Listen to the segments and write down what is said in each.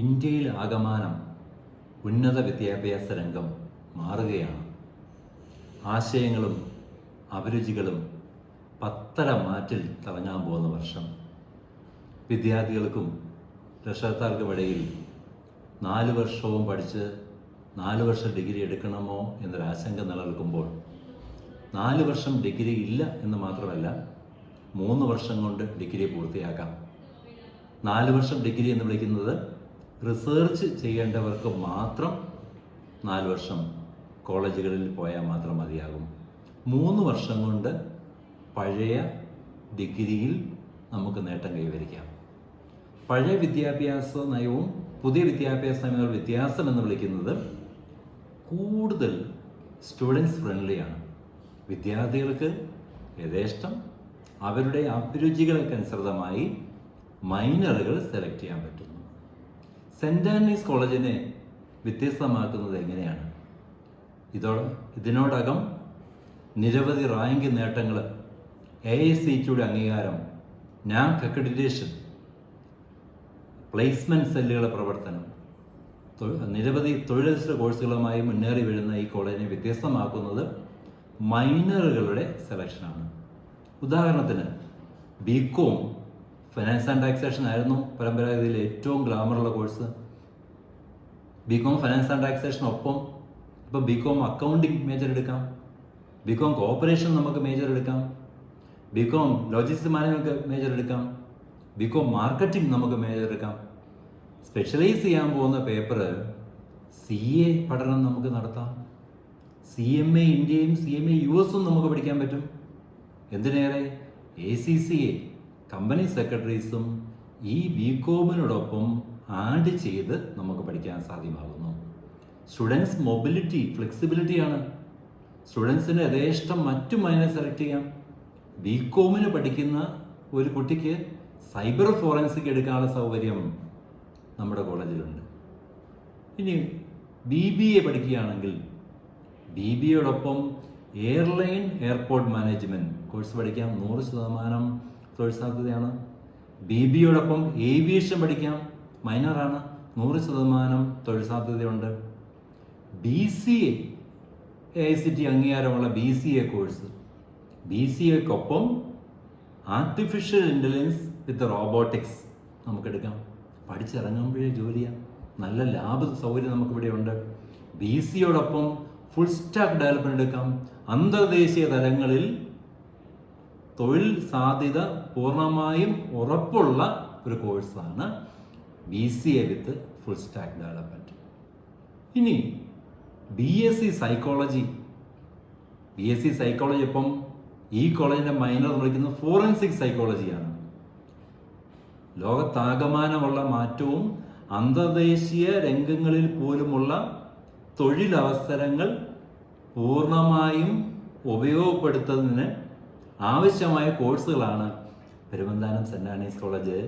ഇന്ത്യയിൽ ആകമാനം ഉന്നത വിദ്യാഭ്യാസ രംഗം മാറുകയാണ്. ആശയങ്ങളും അഭിരുചികളും പത്തര മാറ്റിൽ തിളങ്ങാൻ പോകുന്ന വർഷം. വിദ്യാർത്ഥികൾക്കും രക്ഷകർത്താർക്കുമിടയിൽ 4 വർഷവും പഠിച്ച് 4 വർഷം ഡിഗ്രി എടുക്കണമോ എന്നൊരാശങ്ക നിലനിൽക്കുമ്പോൾ 4 വർഷം ഡിഗ്രി ഇല്ല എന്ന് മാത്രമല്ല 3 വർഷം കൊണ്ട് ഡിഗ്രി പൂർത്തിയാക്കാം. 4 വർഷം ഡിഗ്രി എന്ന് വിളിക്കുന്നത് റിസർച്ച് ചെയ്യേണ്ടവർക്ക് മാത്രം 4 വർഷം കോളേജുകളിൽ പോയാൽ മാത്രം മതിയാകും. 3 വർഷം കൊണ്ട് പഴയ ഡിഗ്രിയിൽ നമുക്ക് നേട്ടം കൈവരിക്കാം. പഴയ വിദ്യാഭ്യാസ നയവും പുതിയ വിദ്യാഭ്യാസ നയവും വ്യത്യാസം എന്ന് വിളിക്കുന്നത് കൂടുതൽ സ്റ്റുഡൻസ് ഫ്രണ്ട്ലിയാണ്. വിദ്യാർത്ഥികൾക്ക് യഥേഷ്ടം അവരുടെ അഭിരുചികൾക്കനുസൃതമായി മൈനറുകൾ സെലക്ട് ചെയ്യാൻ പറ്റുന്നു. സെൻറ് ആൻഡ്രീസ് കോളേജിനെ വ്യത്യസ്തമാക്കുന്നത് എങ്ങനെയാണ്? ഇതിനോടകം നിരവധി റാങ്ക് നേട്ടങ്ങൾ, AICTE അംഗീകാരം, NAAC അക്രഡിറ്റേഷൻ, പ്ലേസ്മെൻറ്റ് സെല്ലുകളുടെ പ്രവർത്തനം, നിരവധി തൊഴിലധിഷ്ഠിത കോഴ്സുകളുമായി മുന്നേറി വരുന്ന ഈ കോളേജിനെ വ്യത്യസ്തമാക്കുന്നത് മൈനറുകളുടെ സെലക്ഷനാണ്. ഉദാഹരണത്തിന് BCom ഫിനാൻസ് ആൻഡ് ടാക്സേഷൻ ആയിരുന്നു പരമ്പരാഗതിയിൽ ഏറ്റവും ഗ്ലാമറുള്ള course. BCom finance and taxation ഒപ്പം ഇപ്പോൾ BCom അക്കൗണ്ടിങ് മേജർ എടുക്കാം, BCom കോപ്പറേഷൻ നമുക്ക് മേജർ എടുക്കാം, BCom ലോജിസ്റ്റിക്സ് മാനേജ്മെന്റ് മേജർ എടുക്കാം, BCom മാർക്കറ്റിംഗ് നമുക്ക് മേജർ എടുക്കാം. സ്പെഷ്യലൈസ് ചെയ്യാൻ പോകുന്ന പേപ്പർ CA പഠനം നമുക്ക് നടത്താം. CMA ഇന്ത്യയും CMA US നമുക്ക് പഠിക്കാൻ പറ്റും. എന്തിനേറെ ACCA കമ്പനി സെക്രട്ടറീസും ഈ BComനോടൊപ്പം ആഡ് ചെയ്ത് നമുക്ക് പഠിക്കാൻ സാധ്യമാകുന്നു. സ്റ്റുഡൻസ് മൊബിലിറ്റി, ഫ്ലെക്സിബിലിറ്റിയാണ്. സ്റ്റുഡൻസിന് യഥേഷ്ടം മറ്റു മൈനർ സെലക്ട് ചെയ്യാം. BComന് പഠിക്കുന്ന ഒരു കുട്ടിക്ക് സൈബർ ഫോറൻസിക് എടുക്കാനുള്ള സൗകര്യം നമ്മുടെ കോളേജിലുണ്ട്. ഇനി BBA പഠിക്കുകയാണെങ്കിൽ BBAയോടൊപ്പം എയർലൈൻ എയർപോർട്ട് മാനേജ്മെന്റ് കോഴ്സ് പഠിക്കാം. 100% തൊഴിൽ സാധ്യതയാണ്. BBAയോടൊപ്പം ഏവിയേഷൻ പഠിക്കാം, മൈനറാണ്, 100% തൊഴിൽ സാധ്യതയുണ്ട്. BCA AICTE അംഗീകാരമുള്ള BCA കോഴ്സ്, BCAക്കൊപ്പം ആർട്ടിഫിഷ്യൽ ഇൻ്റലിജൻസ് വിത്ത് റോബോട്ടിക്സ് നമുക്കെടുക്കാം. പഠിച്ചിറങ്ങുമ്പോഴേ ജോലിയാ, നല്ല ലാഭ സൗകര്യം നമുക്കിവിടെ ഉണ്ട്. BCAയോടൊപ്പം ഫുൾ സ്റ്റാക്ക് ഡെവലപ്മെന്റ് എടുക്കാം. അന്തർദേശീയ തലങ്ങളിൽ തൊഴിൽ സാധ്യത പൂർണ്ണമായും ഉറപ്പുള്ള ഒരു കോഴ്സാണ് BCA with full stack development. ഇനി BSc സൈക്കോളജി, ഒപ്പം ഈ കോളേജിന്റെ മൈനർ വിളിക്കുന്നത് ഫോറൻസിക് സൈക്കോളജിയാണ്. ലോകത്താകമാനമുള്ള മാറ്റവും അന്തർദേശീയ രംഗങ്ങളിൽ പോലുമുള്ള തൊഴിലവസരങ്ങൾ പൂർണ്ണമായും ഉപയോഗപ്പെടുത്തുന്നതിന് ആവശ്യമായ കോഴ്സുകളാണ് Peruvanthanam saint Anne's college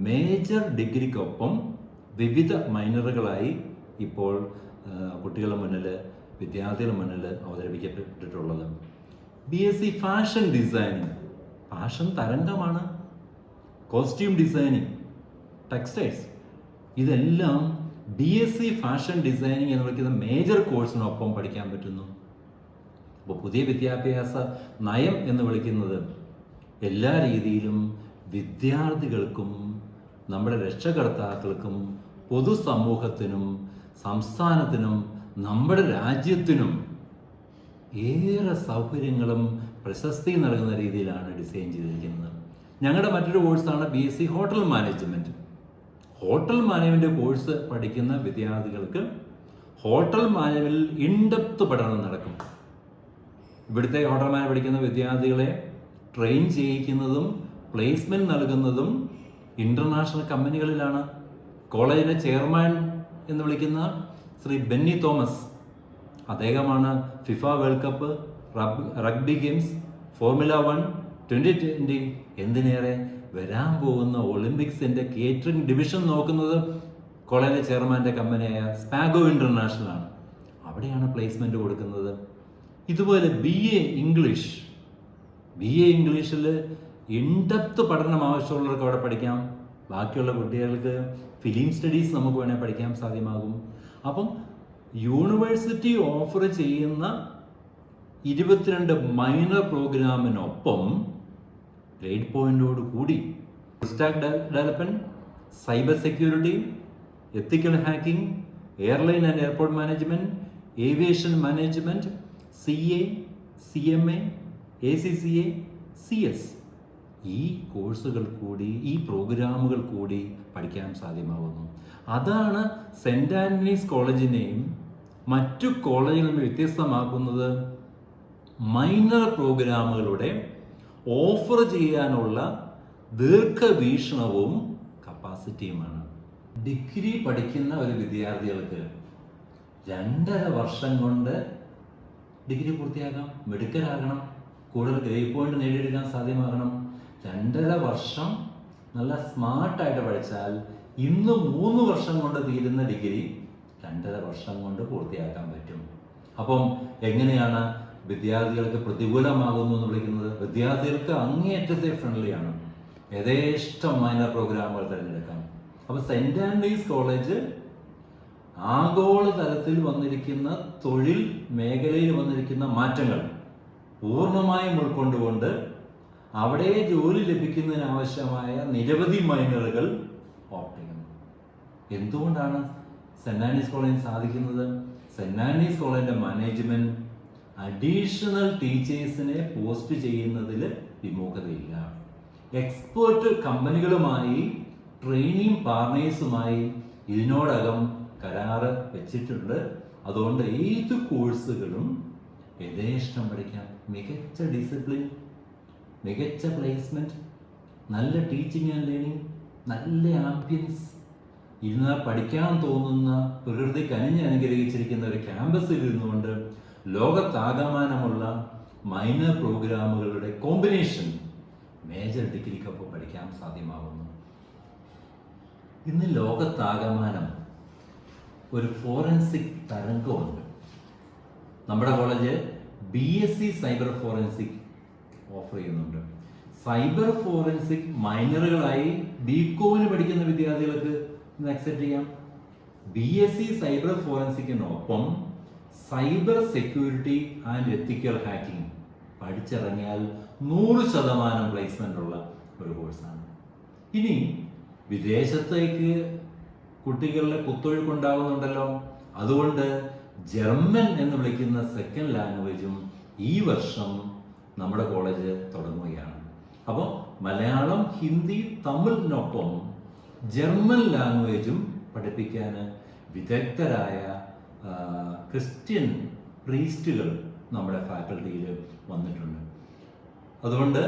major ഡിഗ്രിക്കൊപ്പം വിവിധ മൈനറുകളായി ഇപ്പോൾ കുട്ടികളുടെ മുന്നിൽ, വിദ്യാർത്ഥികളുടെ മുന്നിൽ അവതരിപ്പിക്കപ്പെട്ടിട്ടുള്ളത്. BSc ഫാഷൻ ഡിസൈനിങ്, ഫാഷൻ തരംഗമാണ്. കോസ്റ്റ്യൂം ഡിസൈനിങ്, ടെക്സ്റ്റൈൽസ്, ഇതെല്ലാം BSc ഫാഷൻ ഡിസൈനിങ് എന്ന് വിളിക്കുന്ന മേജർ കോഴ്സിനൊപ്പം പഠിക്കാൻ പറ്റുന്നു. അപ്പോൾ പുതിയ വിദ്യാഭ്യാസ നയം എന്ന് വിളിക്കുന്നത് എല്ലാ രീതിയിലും വിദ്യാർത്ഥികൾക്കും നമ്മുടെ രക്ഷകർത്താക്കൾക്കും പൊതുസമൂഹത്തിനും സംസ്ഥാനത്തിനും നമ്മുടെ രാജ്യത്തിനും ഏറെ സൗകര്യങ്ങളും പ്രശസ്തിയും നൽകുന്ന രീതിയിലാണ് ഡിസൈൻ ചെയ്തിരിക്കുന്നത്. ഞങ്ങളുടെ മറ്റൊരു കോഴ്സാണ് BSc hotel management. Hotel management course പഠിക്കുന്ന വിദ്യാർത്ഥികൾക്ക് ഹോട്ടൽ മാനേജ്മെന്റിൽ ഇൻഡെപ്ത് പഠനം നടക്കും. ഇവിടുത്തെ ഹോട്ടൽ മാനേജ്മെന്റ് പഠിക്കുന്ന വിദ്യാർത്ഥികളെ ട്രെയിൻ ചെയ്യിക്കുന്നതും പ്ലേസ്മെന്റ് നൽകുന്നതും ഇന്റർനാഷണൽ കമ്പനികളിലാണ്. കോളേജിലെ ചെയർമാൻ എന്ന് വിളിക്കുന്ന ശ്രീ ബെന്നി തോമസ്, അദ്ദേഹമാണ് FIFA world cup, rugby games, formula 1, 2020 എന്തിനേറെ വരാൻ പോകുന്ന ഒളിമ്പിക്സിന്റെ കേറ്ററിംഗ് ഡിവിഷൻ നോക്കുന്നത് കോളേജിലെ ചെയർമാന്റെ കമ്പനിയായ സ്പാഗോ ഇന്റർനാഷണൽ ആണ്. അവിടെയാണ് പ്ലേസ്മെന്റ് കൊടുക്കുന്നത്. ഇതുപോലെ BA ഇംഗ്ലീഷിൽ ഇൻഡെപ്ത് പഠനം ആവശ്യമുള്ളവർക്ക് അവിടെ പഠിക്കാം. ബാക്കിയുള്ള കുട്ടികൾക്ക് ഫിലിം സ്റ്റഡീസ് നമുക്ക് വേണേൽ പഠിക്കാൻ സാധ്യമാകും. അപ്പം യൂണിവേഴ്സിറ്റി ഓഫർ ചെയ്യുന്ന 22 മൈനർ പ്രോഗ്രാമിനൊപ്പം ഗ്രേഡ് പോയിന്റോട് കൂടി stack development, cyber security, ethical hacking, airline and airport management, aviation management, CA, CMA, ACCA, CS ഈ കോഴ്സുകൾ കൂടി, ഈ പ്രോഗ്രാമുകൾ കൂടി പഠിക്കാൻ സാധ്യമാകുന്നു. അതാണ് സെന്റ് ആന്റണീസ് കോളേജിനെയും മറ്റു കോളേജുകളിൽ നിന്ന് വ്യത്യസ്തമാക്കുന്നത്. മൈനർ പ്രോഗ്രാമുകളുടെ ഓഫർ ചെയ്യാനുള്ള ദീർഘവീക്ഷണവും കപ്പാസിറ്റിയുമാണ്. ഡിഗ്രി പഠിക്കുന്ന ഒരു വിദ്യാർത്ഥികൾക്ക് 2.5 വർഷം കൊണ്ട് ഡിഗ്രി പൂർത്തിയാക്കാം, മിടുക്കരാകണം, കൂടുതൽ ഗ്രേഡ് പോയിന്റ് നേടിയെടുക്കാൻ സാധ്യമാകണം. 2.5 വർഷം നല്ല സ്മാർട്ടായിട്ട് പഠിച്ചാൽ ഇന്ന് 3 വർഷം കൊണ്ട് തീരുന്ന ഡിഗ്രി 2.5 വർഷം കൊണ്ട് പൂർത്തിയാക്കാൻ പറ്റും. അപ്പം എങ്ങനെയാണ് വിദ്യാർത്ഥികൾക്ക് പ്രതികൂലമാകുന്നു എന്ന് വിളിക്കുന്നത്? വിദ്യാർത്ഥികൾക്ക് അങ്ങേയറ്റത്തെ ഫ്രണ്ട്ലിയാണ്, യഥേഷ്ടം മൈനർ പ്രോഗ്രാമുകൾ തിരഞ്ഞെടുക്കാം. അപ്പോൾ സെന്റ് ആന്റണീസ് കോളേജ് ആഗോള തലത്തിൽ വന്നിരിക്കുന്ന തൊഴിൽ മേഖലയിൽ വന്നിരിക്കുന്ന മാറ്റങ്ങൾ പൂർണ്ണമായും ഉൾക്കൊണ്ടുകൊണ്ട് അവിടെ ജോലി ലഭിക്കുന്നതിനാവശ്യമായ നിരവധി മൈനറുകൾ ഓപ്റ്റ് ചെയ്യുന്നു. എന്തുകൊണ്ടാണ് സെന്റ് ആന്റണീസ് കോളേജിന് സാധിക്കുന്നത്? സെന്റ് ആന്റണീസ് കോളേജിന്റെ മാനേജ്മെന്റ് അഡീഷണൽ ടീച്ചേഴ്സിനെ പോസ്റ്റ് ചെയ്യുന്നതിൽ വിമുഖതയില്ല. എക്സ്പേർട്ട് കമ്പനികളുമായി, ട്രെയിനിങ് പാർട്ട്നേഴ്സുമായി ഇതിനോടകം കരാറ് വെച്ചിട്ടുണ്ട്. അതുകൊണ്ട് ഏത് കോഴ്സുകളും യഥേഷ്ടം പഠിക്കാം. മികച്ച ഡിസിപ്ലിൻ, മികച്ച പ്ലേസ്മെന്റ്, നല്ല ടീച്ചിങ് ആൻഡ് ലേണിംഗ്, നല്ല ആംബിയൻസ്, ഇരുന്നാൽ പഠിക്കാൻ തോന്നുന്ന, പ്രകൃതി കനിഞ്ഞ് അനുഗ്രഹിച്ചിരിക്കുന്ന ഒരു ക്യാമ്പസിൽ ഇരുന്നുകൊണ്ട് ലോകത്താകമാനമുള്ള മൈനർ പ്രോഗ്രാമുകളുടെ കോമ്പിനേഷൻ മേജർ ഡിഗ്രിക്കൊപ്പം പഠിക്കാൻ സാധ്യമാകുന്നു. ഇന്ന് ലോകത്താകമാനം ഒരു ഫോറൻസിക് തരംഗമുണ്ട്. നമ്മുടെ college BSc cyber forensic offer ചെയ്യുന്നുണ്ട്. സൈബർ ഫോറൻസിക് മൈനറുകളായി BComന് പഠിക്കുന്ന വിദ്യാർത്ഥികൾക്ക് ഇന്ന് അക്സെപ്റ്റ് ചെയ്യാം. BSc സൈബർ ഫോറൻസിക്കിനൊപ്പം cyber security and ethical hacking പഠിച്ചിറങ്ങിയാൽ 100% പ്ലേസ്മെന്റ് ഉള്ള ഒരു കോഴ്സാണ്. ഇനി വിദേശത്തേക്ക് കുട്ടികളുടെ കുത്തൊഴുക്കുണ്ടാകുന്നുണ്ടല്ലോ, അതുകൊണ്ട് ജർമ്മൻ എന്ന് വിളിക്കുന്ന സെക്കൻഡ് ലാംഗ്വേജും ഈ വർഷം നമ്മുടെ കോളേജ് തുടങ്ങുകയാണ്. അപ്പോൾ മലയാളം, ഹിന്ദി, തമിഴിനൊപ്പം ജർമ്മൻ ലാംഗ്വേജും പഠിപ്പിക്കാൻ വിദഗ്ധരായ ക്രിസ്ത്യൻ പ്രീസ്റ്റുകൾ നമ്മുടെ ഫാക്കൽറ്റിയിൽ വന്നിട്ടുണ്ട്. അതുകൊണ്ട്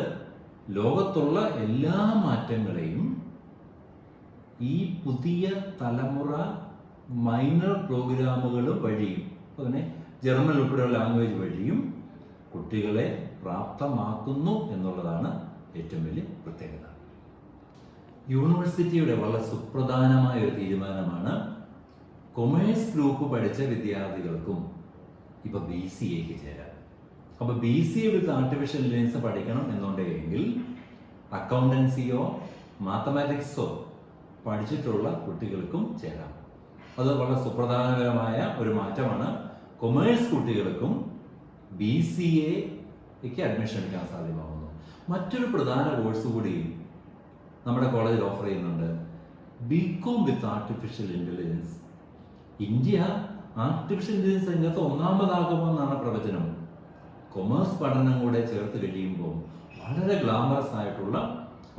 ലോകത്തുള്ള എല്ലാ മാറ്റങ്ങളെയും ഈ പുതിയ തലമുറ മൈനർ പ്രോഗ്രാമുകൾ വഴിയും അങ്ങനെ ജർമ്മൻ ഉൾപ്പെടെയുള്ള ലാംഗ്വേജ് വഴിയും കുട്ടികളെ പ്രാപ്തമാക്കുന്നു എന്നുള്ളതാണ് ഏറ്റവും വലിയ പ്രത്യേകത. യൂണിവേഴ്സിറ്റിയുടെ വളരെ സുപ്രധാനമായ ഒരു തീരുമാനമാണ് കൊമേഴ്സ് ഗ്രൂപ്പ് പഠിച്ച വിദ്യാർത്ഥികൾക്കും ഇപ്പോൾ BCAക്ക് ചേരാം. അപ്പോൾ BCA വിത്ത് ആർട്ടിഫിഷ്യൽ ഇന്റലിജൻസ് പഠിക്കണം എന്നുണ്ടെങ്കിൽ അക്കൗണ്ടൻസിയോ മാത്തമാറ്റിക്സോ പഠിച്ചിട്ടുള്ള കുട്ടികൾക്കും ചേരാം. അത് വളരെ സുപ്രധാനപരമായ ഒരു മാറ്റമാണ്. കൊമേഴ്സ് കുട്ടികൾക്കും BCAക്ക് അഡ്മിഷൻ എടുക്കാൻ സാധ്യമാകുന്നു. മറ്റൊരു പ്രധാന കോഴ്സ് കൂടി നമ്മുടെ കോളേജിൽ ഓഫർ ചെയ്യുന്നുണ്ട്, BCom വിത്ത് artificial intelligence. India artificial intelligence രംഗത്ത് ഒന്നാമതാകുമെന്നാണ് പ്രവചനം. കൊമേഴ്സ് പഠനം കൂടെ ചേർത്ത് കഴിയുമ്പോൾ വളരെ ഗ്ലാമറസ് ആയിട്ടുള്ള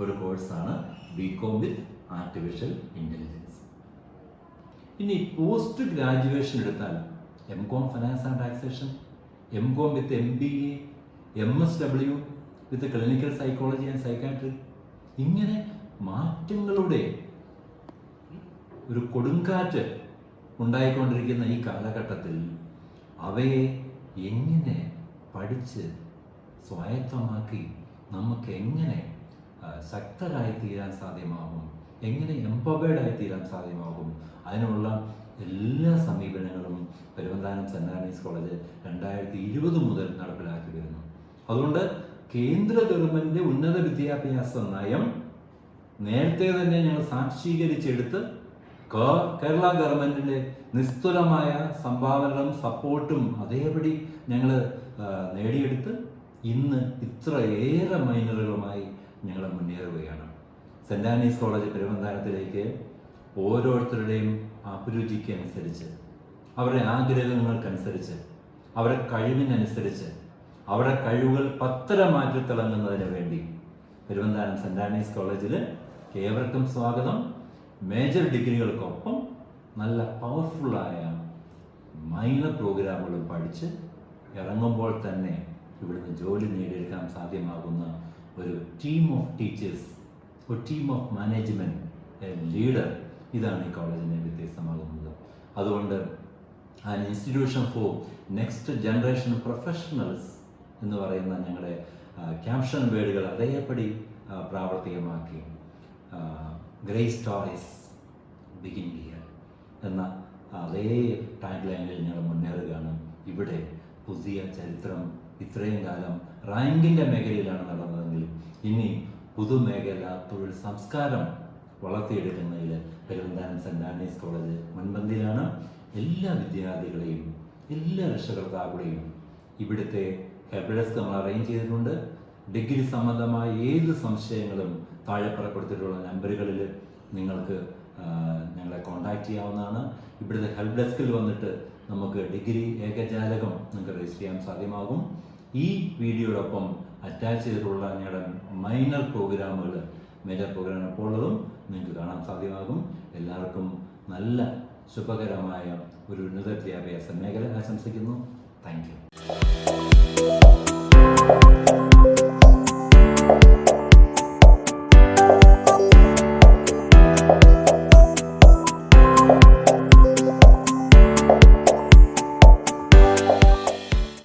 ഒരു കോഴ്സാണ് BCom വിത്ത് ആർട്ടിഫിഷ്യൽ ഇന്റലിജൻസ്. ഇനി പോസ്റ്റ് ഗ്രാജുവേഷൻ എടുത്താൽ MCom finance and taxation, MCom with MBA, MSW with clinical psychology and psychiatry, ഇങ്ങനെ മാറ്റങ്ങളുടെ ഒരു കൊടുങ്കാറ്റ് ഉണ്ടായിക്കൊണ്ടിരിക്കുന്ന ഈ കാലഘട്ടത്തിൽ അവയെ എങ്ങനെ പഠിച്ച് സ്വായത്തമാക്കി നമുക്ക് എങ്ങനെ ശക്തരായി തീരാൻ സാധ്യമാകും, എങ്ങനെ എംപവേർഡായി തീരാൻ സാധ്യമാകും, അതിനുള്ള എല്ലാ സമീപനങ്ങളും പെരുവന്താനം സെന്റ് ആന്റണീസ് കോളേജ് 2020 മുതൽ നടപ്പിലാക്കി വരുന്നു. അതുകൊണ്ട് കേന്ദ്ര ഗവൺമെന്റ് ഉന്നത വിദ്യാഭ്യാസ നയം നേരത്തെ തന്നെ ഞങ്ങൾ സാക്ഷീകരിച്ചെടുത്ത് കേരള ഗവൺമെൻറ്റിൻ്റെ നിസ്തുലമായ സംഭാവനകളും സപ്പോർട്ടും അതേപടി ഞങ്ങൾ നേടിയെടുത്ത് ഇന്ന് ഇത്രയേറെ മൈനറുകളുമായി ഞങ്ങൾ മുന്നേറുകയാണ്. സെൻറ് ആനീസ് കോളേജ് പെരുവന്താനത്തിലേക്ക് ഓരോരുത്തരുടെയും അഭിരുചിക്കനുസരിച്ച്, അവരുടെ ആഗ്രഹങ്ങൾക്കനുസരിച്ച്, അവരുടെ കഴിവിനനുസരിച്ച്, അവരുടെ കഴിവുകൾ മാറ്റി തിളങ്ങുന്നതിന് വേണ്ടി പെരുവന്താനം സെൻറ് ആനീസ് കോളേജിൽ ഏവർക്കും സ്വാഗതം. മേജർ ഡിഗ്രികൾക്കൊപ്പം നല്ല പവർഫുള്ളായ മൈനർ പ്രോഗ്രാമുകളും പഠിച്ച് ഇറങ്ങുമ്പോൾ തന്നെ ഇവിടുന്ന് ജോലി നേടിയെടുക്കാൻ സാധ്യമാകുന്ന ഒരു ടീം ഓഫ് ടീച്ചേഴ്സ്, ഒരു ടീം ഓഫ് മാനേജ്മെൻറ്റ്, ലീഡർ, ഇതാണ് ഈ കോളേജിനെ വ്യത്യസ്തമാകുന്നത്. അതുകൊണ്ട് an institution for next generation professionals എന്ന് പറയുന്ന ഞങ്ങളുടെ ക്യാപ്ഷൻ വേർഡുകൾ അതേപടി പ്രാവർത്തികമാക്കി ഗ്രേറ്റ് സ്റ്റോറീസ് ബിഗിൻ ഹിയർ എന്ന അതേ ടാഗ് ലൈനിൽ ഞങ്ങൾ മുന്നേറുകയാണ്. ഇവിടെ പുതിയ ചരിത്രം ഇത്രയും കാലം റാങ്കിൻ്റെ മേഖലയിലാണ് നടന്നതെങ്കിൽ ഇനി പുതുമേഖല തൊഴിൽ സംസ്കാരം വളർത്തിയെടുക്കുന്നതിൽ പെരുവന്താനം സെൻറ് ആനീസ് കോളേജ് മുൻപന്തിയിലാണ്. എല്ലാ വിദ്യാർത്ഥികളെയും എല്ലാ രക്ഷകർത്താക്കളെയും ഇവിടുത്തെ ഹെൽപ്പ് ഡെസ്ക് നമ്മൾ അറേഞ്ച് ചെയ്തിട്ടുണ്ട്. ഡിഗ്രി സംബന്ധമായ ഏത് സംശയങ്ങളും താഴെ കൊടുത്തിട്ടുള്ള നമ്പറുകളിൽ നിങ്ങൾക്ക് ഞങ്ങളെ കോൺടാക്റ്റ് ചെയ്യാവുന്നതാണ്. ഇവിടുത്തെ ഹെൽപ്പ് ഡെസ്കിൽ വന്നിട്ട് നമുക്ക് ഡിഗ്രി ഏകജാലകം നിങ്ങൾക്ക് രജിസ്റ്റർ ചെയ്യാൻ സാധ്യമാകും. ഈ വീഡിയോടൊപ്പം അറ്റാച്ച് ചെയ്തിട്ടുള്ള ഞങ്ങളുടെ മൈനർ പ്രോഗ്രാമുകൾ, മേജർ പ്രോഗ്രാം ഇപ്പോൾ ഉള്ളതും നിങ്ങൾക്ക് കാണാൻ സാധ്യമാകും. എല്ലാവർക്കും നല്ല ശുഭകരമായ ഒരു ഉന്നത വിദ്യാഭ്യാസ മേഖല ആശംസിക്കുന്നു. Thank you.